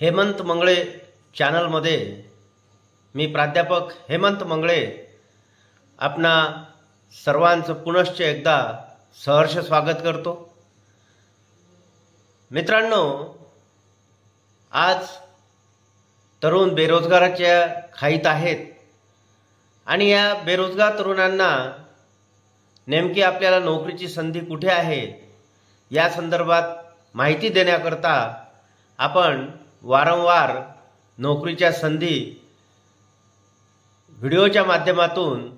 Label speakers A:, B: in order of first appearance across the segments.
A: हेमंत मंगळे चॅनलमध्ये मी प्राध्यापक हेमंत मंगळे आपणा सर्वांचं पुनश्च एकदा सहर्ष स्वागत करतो। मित्रांनो, आज तरुण बेरोजगाराच्या खाईत आहेत आणि या बेरोजगार तरुणांना नेमकी आपल्याला नोकरीची संधी कुठे आहे या संदर्भात माहिती देण्याकरता आपण वारंवार नोकरीच्या संधी व्हिडिओच्या माध्यमातून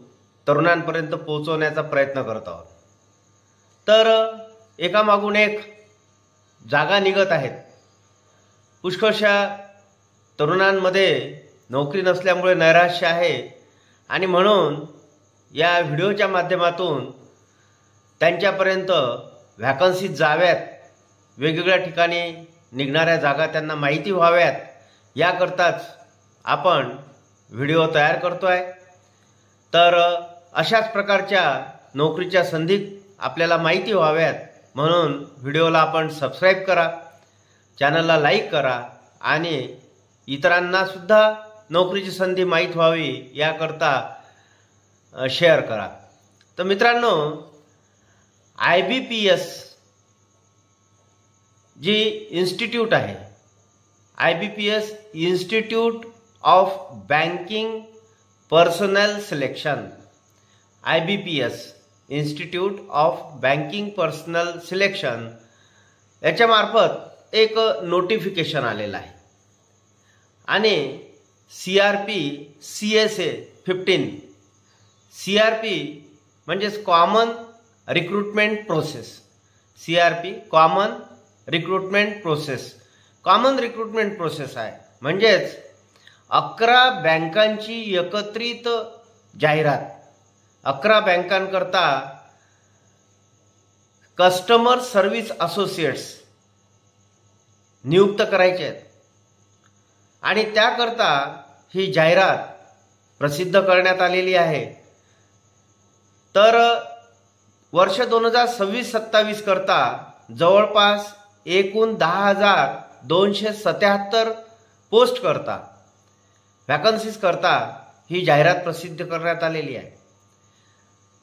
A: तरुणांपर्यंत पोहोचवण्याचा प्रयत्न करत आहोत। तर एकामागून एक जागा निघत आहेत। पुष्कळशा तरुणांमध्ये नोकरी नसल्यामुळे नैराश्य आहे आणि म्हणून या व्हिडिओच्या माध्यमातून त्यांच्यापर्यंत व्हॅकन्सी जाव्यात, वेगवेगळ्या ठिकाणी निघणाऱ्या जागा त्यांना माहिती व्हाव्यात याकरताच आपण व्हिडिओ तयार करतोय। तर अशाच प्रकारच्या नोकरीच्या संधी आपल्याला माहिती व्हाव्यात म्हणून व्हिडिओला आपण सबस्क्राइब करा, चॅनलला लाईक करा आणि इतरांना सुद्धा नोकरीची संधी माहीत व्हावी याकरता शेअर करा। तर मित्रांनो, IBPS जी इन्स्टिट्यूट आहे, IBPS institute of banking personnel selection, IBPS institute of banking personnel selection याच्यामार्फत एक नोटिफिकेशन आलेलं आहे आणि CRP CSA 15 CRP म्हणजेच common recruitment process, CRP common recruitment process, common recruitment process आहे। म्हणजेच 11 बँकांची एकत्रित जाहिरात, 11 बँकांकरता कस्टमर सर्व्हिस असोसिएट्स नियुक्त करायचे आहेत आणि त्याकरता ही जाहिरात प्रसिद्ध करण्यात आलेली आहे। तर वर्ष 2026-27 करता जवळपास एकूण 10,277 पोस्ट करता, वॅकन्सीज करता ही जाहिरात प्रसिद्ध करण्यात आलेली आहे।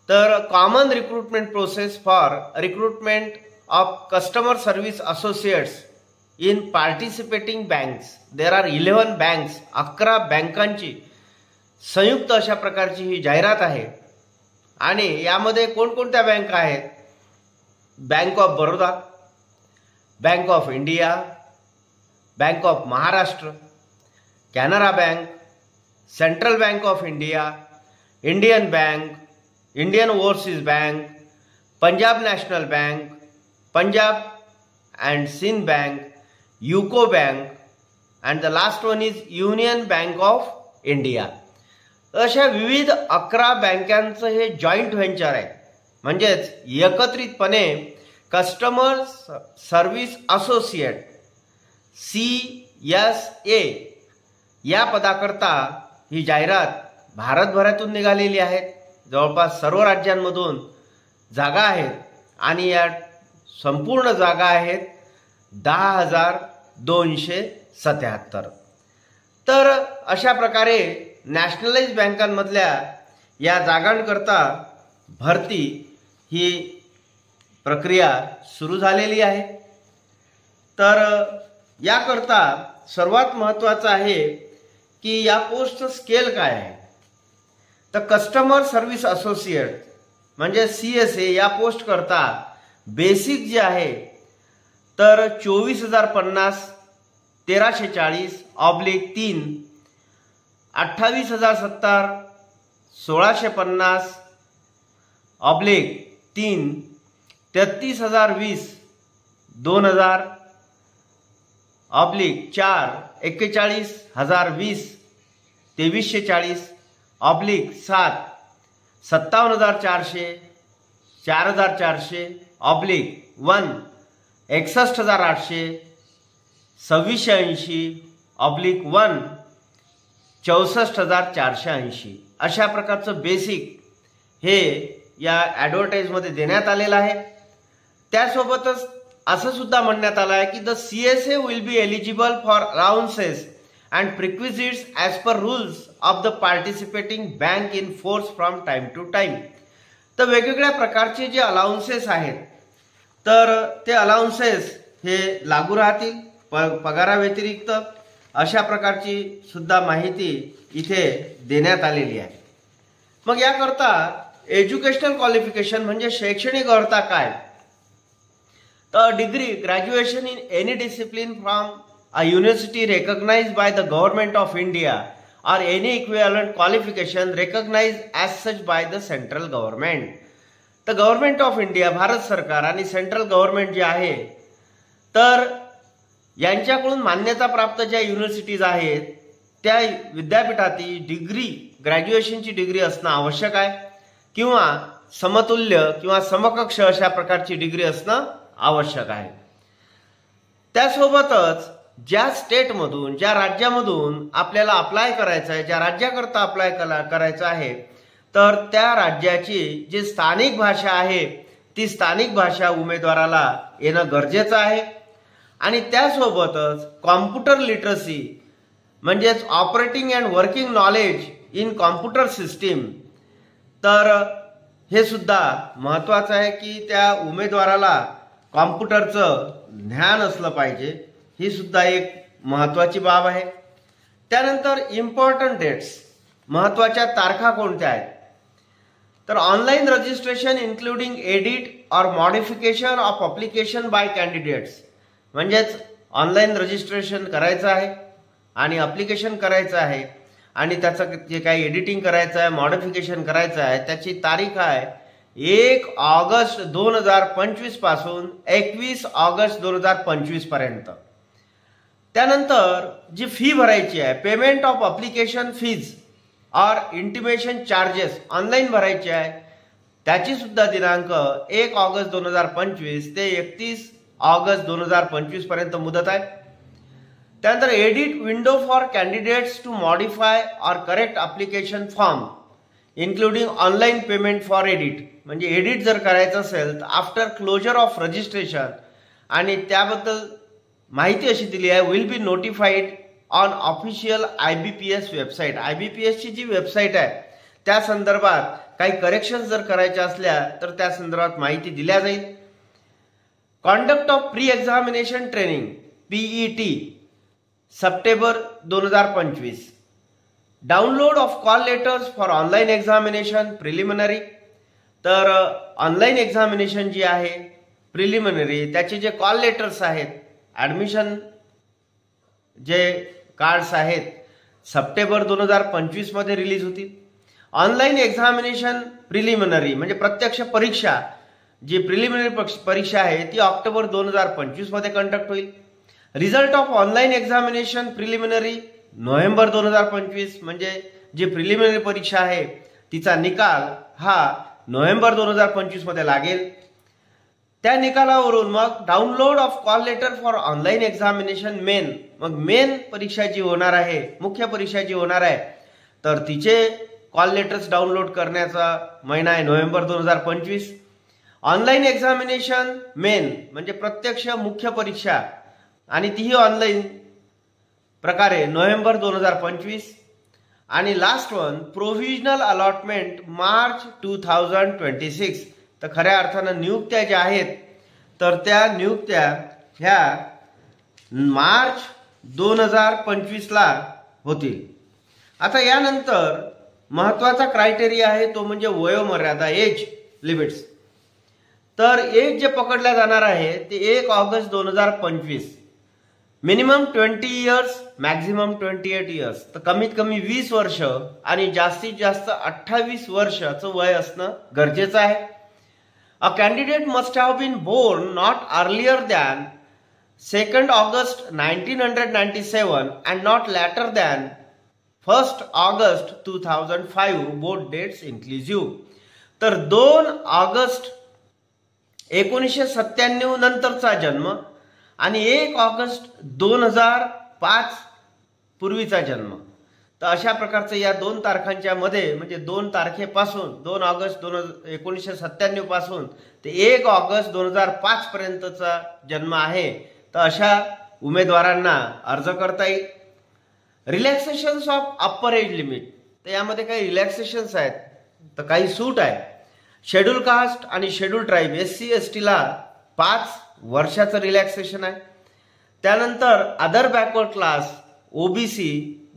A: तर common recruitment process for recruitment of customer service associates in participating banks, there are 11 banks, 11 बँकांची संयुक्त अशा प्रकारची ही जाहिरात आहे। आणि यामध्ये कोणकोणत्या बँक आहेत? Bank of Baroda, bank of India, bank of Maharashtra, Canara bank, central bank of India, Indian bank, Indian overseas bank, Punjab national bank, Punjab and Sindh bank, UCO bank and the last one is union bank of India. अशा विविध 11 बँकांचं हे joint venture आहे। म्हणजेच एकत्रितपणे customer service associate CSA या पदाकरता ही जाहिरात भारतभरातून निघालेली आहे। जवळपास सर्व राज्यांमधून जागा आहेत आणि या संपूर्ण जागा आहेत 10,277। तर अशा प्रकारे नॅशनलाइज बँकांमधल्या या जागांकरता भरती ही प्रक्रिया सुरू झालेली आहे। तर याकरता सर्वात महत्त्वाचं आहे की या पोस्टचं स्केल काय आहे। तर कस्टमर सर्व्हिस असोसिएट म्हणजे CSA या पोस्ट करता बेसिक जे आहे तर 24,050, 1340/3, 28,070, 1650/3, 33,020, 2000/4, 41,020, 2340/7, 57,400, 4,400/1, 61,800, 2680/1, 64,480 अशा प्रकारचं बेसिक हे या ॲडव्हर्टाइजमध्ये देण्यात आलेलं आहे। त्यासोबतच असं सुद्धा म्हणण्यात आलं आहे की the CSA will be eligible for allowances and perquisites as per rules of the participating bank in force from time to time. तर वेगवेगळ्या प्रकारचे जे अलाउन्सेस आहेत तर ते अलाउन्सेस हे लागू राहतील पगाराव्यतिरिक्त, अशा प्रकारची सुद्धा माहिती इथे देण्यात आलेली आहे. मग याकरता एज्युकेशनल क्वालिफिकेशन म्हणजे शैक्षणिक अर्हता काय, तर degree graduation in any discipline from a university recognised by the government of India or any equivalent qualification recognized as such by the central government. तर गव्हर्नमेंट ऑफ इंडिया भारत सरकार आणि सेंट्रल गव्हर्नमेंट जे आहे तर यांच्याकडून मान्यता प्राप्त ज्या युनिव्हर्सिटीज आहेत त्या विद्यापीठातील डिग्री ग्रॅज्युएशनची डिग्री असणं आवश्यक आहे किंवा समतुल्य किंवा समकक्ष अशा प्रकारची डिग्री असणं आवश्यक आहे. त्यासोबतच ज्या स्टेटमधून ज्या राज्यामधून आपल्याला अप्लाय करायचं आहे, ज्या राज्याकरता अप्लाय करायचं आहे तर त्या राज्याची जी स्थानिक भाषा आहे ती स्थानिक भाषा उमेदवाराला येणं गरजेचं आहे. आणि त्यासोबतच कॉम्प्युटर लिटरसी म्हणजेच operating and working knowledge in computer system, तर हे सुद्धा महत्त्वाचं आहे की त्या उमेदवाराला कॉम्प्युटरचं ज्ञान असलं पाहिजे, ही सुद्धा एक महत्त्वाची बाब आहे. त्यानंतर इम्पॉर्टंट डेट्स, महत्त्वाच्या तारखा कोणत्या आहेत, तर online registration including edit or modification of application by candidates, म्हणजेच ऑनलाईन रजिस्ट्रेशन करायचं आहे आणि अप्लिकेशन करायचं आहे आणि त्याचं जे काही एडिटिंग करायचं आहे मॉडिफिकेशन करायचं आहे त्याची तारीख आहे 1 ऑगस्ट 2025 पासून 21 ऑगस्ट 2025 पर्यंत. त्यानंतर जी फी भरायची आहे पेमेंट ऑफ अप्लिकेशन फीज और इंटिमेशन चार्जेस ऑनलाईन भरायची आहे, त्याची सुद्धा दिनांक 1 ऑगस्ट 2025 ते 31 ऑगस्ट 2025 पर्यंत मुदत आहे. त्यानंतर edit window for candidates to modify और correct application form including online payment for edit, म्हणजे एडिट जर करायचं असेल तर आफ्टर क्लोजर ऑफ रजिस्ट्रेशन, आणि त्याबद्दल माहिती अशी दिली आहे will be notified on official IBPS website. IBPSची जी वेबसाईट आहे त्या संदर्भात काही करेक्शन्स जर करायच्या असल्या तर त्या संदर्भात माहिती दिल्या जाईल. Conduct of pre examination training PET September 2025. Download of call letters for online examination preliminary, तर ऑनलाईन एक्झामिनेशन जी आहे प्रिलिमिनरी त्याचे जे कॉल लेटर्स आहेत ॲडमिशन जे कार्ड्स आहेत सप्टेंबर 2025 मध्ये रिलीज होतील. ऑनलाईन एक्झामिनेशन प्रिलिमिनरी म्हणजे प्रत्यक्ष परीक्षा जी प्रिलिमिनरी परीक्षा आहे ती ऑक्टोबर 2025 मध्ये कंडक्ट होईल. Result of online examination preliminary November 2025, म्हणजे जी प्रिलिमिनरी परीक्षा आहे तिचा निकाल हा नोव्हेंबर 2025 मध्ये लागेल. त्या निकालावरून मग download of call letter for online examination main, मग मेन परीक्षा जी होणार आहे मुख्य परीक्षा जी होणार आहे तर तिचे कॉल लेटर्स डाउनलोड करण्याचा महिना आहे नोव्हेंबर 2025. ऑनलाईन एक्झामिनेशन मेन म्हणजे प्रत्यक्ष मुख्य परीक्षा आणि तीही ऑनलाईन प्रकारे नोव्हेंबर 2025. आणि last one provisional allotment March 2026, तर खऱ्या अर्थानं नियुक्त्या ज्या आहेत तर त्या नियुक्त्या ह्या मार्च 2025 ला होतील. आता यानंतर महत्वाचा क्रायटेरिया आहे तो म्हणजे वयोमर्यादा एज लिमिट्स. तर एज जे पकडल्या जाणार आहे ते 1 August 2025, minimum 20 years maximum 28 years, तर कमीत कमी 20 वर्ष आणि जास्तीत जास्त 28 वर्षाचं वय असणं गरजेचं आहे. A candidate must have been born not earlier than 2nd August 1997 and not later than 1st August 2005, both dates inclusive. तर 2 ऑगस्ट 1997 नंतरचा जन्म आणि 1 ऑगस्ट 2005 पूर्वीचा जन्म, तर अशा प्रकारचं या 2 तारखांच्या मध्ये म्हणजे 2 तारखेपासून 2 ऑगस्ट 1997 पासून ते 1 ऑगस्ट 2005 पर्यंतचा जन्म आहे. तर अशा उमेदवारांना अर्ज करता येईल. Relaxations of upper age limit, तर यामध्ये काही रिलॅक्सेशन्स आहेत, तर काही सूट आहे. शेड्यूल कास्ट आणि शेड्यूल ट्राईब SC ST ला 5 वर्षाचं रिलॅक्सेशन आहे. त्यानंतर अदर बॅकवर्ड क्लास OBC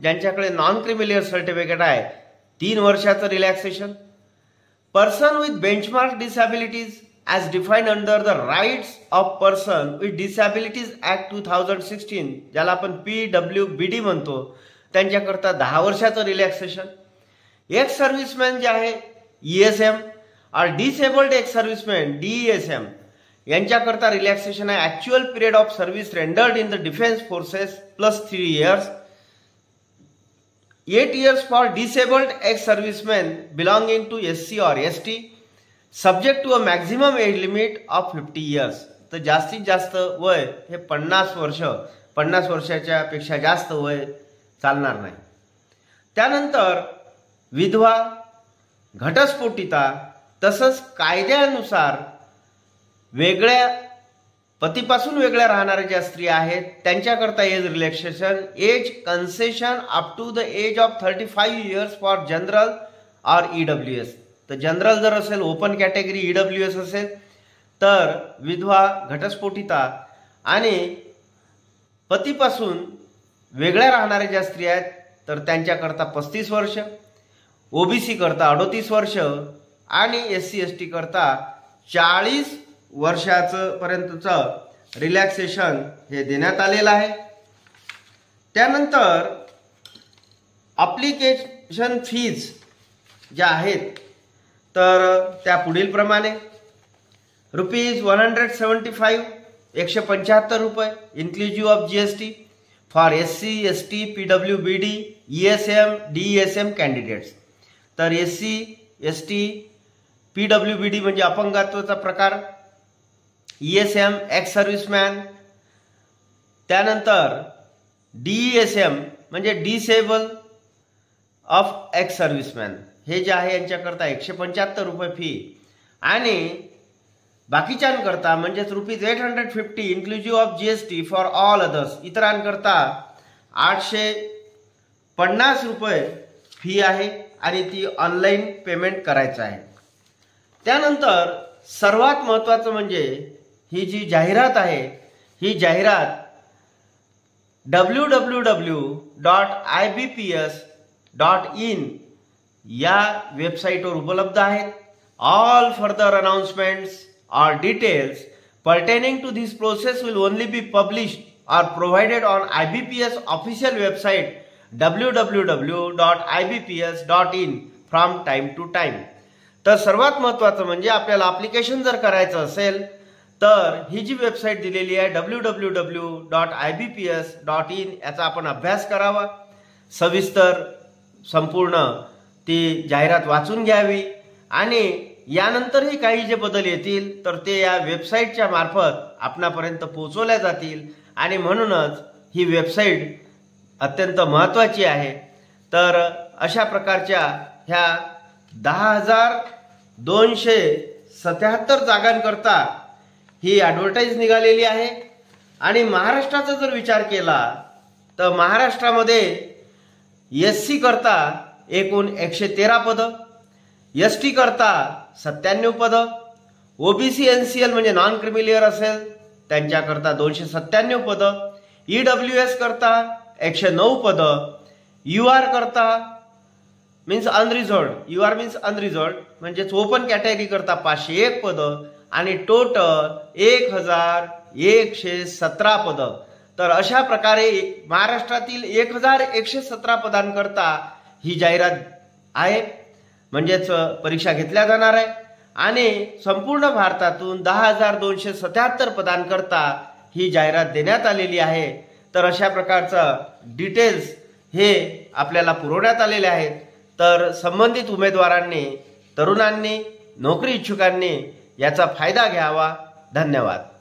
A: ज्यांच्याकडे नॉन क्रिमिलियर सर्टिफिकेट आहे 3 वर्षाचं relaxation. Person with benchmark disabilities as defined under the rights of person with disabilities act 2016 ज्याला आपण PWBD म्हणतो त्यांच्याकरता 10 वर्षाचं रिलॅक्सेशन. एक्स सर्व्हिसमॅन जे आहे ESM और डिसेबल्ड एक्स सर्व्हिसमॅन DESM यांच्याकरता रिलॅक्सेशन आहे. Actual period of service rendered in the defence forces plus 3 years. 8 years for disabled ex-servicemen belonging to SC or ST subject to a maximum age limit of 50 years. तर जास्तीत जास्त वय हे 50 वर्ष, 50 वर्षाच्या पेक्षा जास्त वय चालणार नाही. त्यानंतर विधवा, घटस्फोटिता तसंच कायद्यानुसार वेगळ्या पतीपासून वेगळ्या राहणाऱ्या ज्या स्त्रिया आहेत त्यांच्याकरता age relaxation, age concession up to the age of 35 years for general और EWS. तर जनरल जर असेल, ओपन कॅटेगरी EWS असेल तर विधवा, घटस्फोटिता आणि पतीपासून वेगळ्या राहणाऱ्या ज्या स्त्रिया आहेत तर त्यांच्याकरता 35 वर्ष, OBC करता 38 वर्ष आणि SC ST करता 40 वर्षाचं पर्यंतचं रिलॅक्सेशन हे देण्यात आलेलं आहे. त्यानंतर ॲप्लिकेशन फीज ज्या आहेत तर त्या पुढील प्रमाणे ₹175 ₹175 inclusive of GST for SC ST PWBD ESM DESM candidates. तर SC ST PWBD म्हणजे अपंगत्वाचा प्रकार, ESM एक्स सर्व्हिसमॅन, त्यानंतर DESM म्हणजे डिसेबल ऑफ एक्स सर्व्हिसमॅन हे जे आहे यांच्याकरता ₹175 फी आणि बाकीच्यांकरता म्हणजेच ₹850 inclusive of GST for all others इतरांकरता ₹850 फी आहे आणि ती ऑनलाईन पेमेंट करायचं आहे. त्यानंतर सर्वात महत्त्वाचं म्हणजे ही जी जाहिरात आहे ही जाहिरात www.ibps.in या वेबसाईटवर उपलब्ध आहेत. ऑल फर्दर अनाउन्समेंट्स और details pertaining to this process will only be published or provided on IBPS official website www.ibps.in from time to time. तर सर्वात महत्त्वाचं म्हणजे आपल्याला ॲप्लिकेशन जर करायचं असेल तर ही जी वेबसाईट दिलेली आहे www.ibps.in याचा आपण अभ्यास करावा, सविस्तर संपूर्ण ती जाहिरात वाचून घ्यावी आणि यानंतरही काही जे बदल येतील तर ते या वेबसाईटच्या मार्फत आपणापर्यंत पोहोचवल्या जातील आणि म्हणूनच ही वेबसाईट अत्यंत महत्त्वाची आहे. तर अशा प्रकारच्या ह्या 10,277 जागांकरता ही ॲडव्हर्टाईज निघालेली आहे. आणि महाराष्ट्राचा जर विचार केला तर महाराष्ट्रामध्ये SC करता एकूण 113 पदं, ST करता 97 पदं, OBC NCL म्हणजे नॉन क्रिमिलियर असेल त्यांच्याकरता 297 पदं, EWS करता 109 पदं, UR करता मीन्स अनरिझर्व्ड, UR मीन्स अनरिझर्व्ड म्हणजेच ओपन कॅटेगरी करता 501 पदं आणि टोटल 1117 पदं. तर अशा प्रकारे महाराष्ट्रातील 1117 पदांकरता ही जाहिरात आहे म्हणजेच परीक्षा घेतल्या जाणार आहे आणि संपूर्ण भारतातून 10,277 पदांकरता ही जाहिरात देण्यात आलेली आहे. तर अशा प्रकारचं डिटेल्स हे आपल्याला पुरवण्यात आलेले आहेत. तर संबंधित उमेदवारांनी, तरुणांनी, नोकरी इच्छुकांनी याचा फायदा घ्यावा. धन्यवाद.